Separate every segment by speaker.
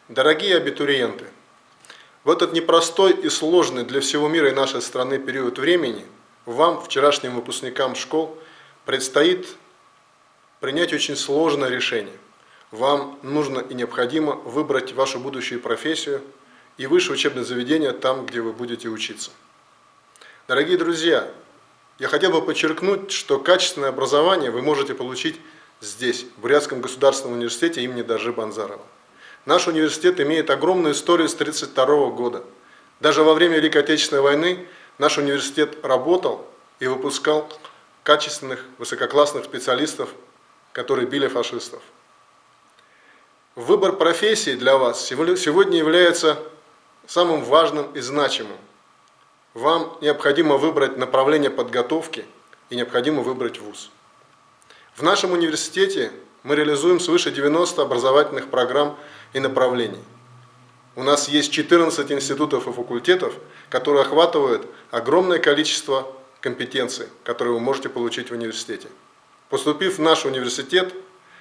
Speaker 1: Дорогие абитуриенты, в этот непростой и сложный для всего мира и нашей страны период времени вам, вчерашним выпускникам школ, предстоит принять очень сложное решение. Вам нужно и необходимо выбрать вашу будущую профессию и высшее учебное заведение там, где вы будете учиться. Дорогие друзья, я хотел бы подчеркнуть, что качественное образование вы можете получить здесь, в Бурятском государственном университете имени Дажи Банзарова. Наш университет имеет огромную историю с 1932 года. Даже во время Великой Отечественной войны наш университет работал и выпускал качественных, высококлассных специалистов, которые били фашистов. Выбор профессии для вас сегодня является самым важным и значимым. Вам необходимо выбрать направление подготовки и необходимо выбрать вуз. В нашем университете мы реализуем свыше 90 образовательных программ и направлений. У нас есть 14 институтов и факультетов, которые охватывают огромное количество компетенций, которые вы можете получить в университете. Поступив в наш университет,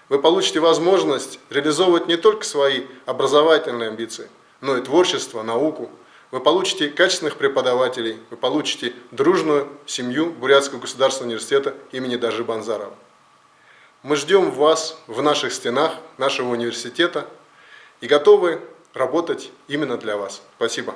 Speaker 1: вы получите возможность реализовывать не только свои образовательные амбиции, но и творчество, науку. Вы получите качественных преподавателей, вы получите дружную семью Бурятского государственного университета имени Дажи Банзарова. Мы ждем вас в наших стенах нашего университета и готовы работать именно для вас. Спасибо.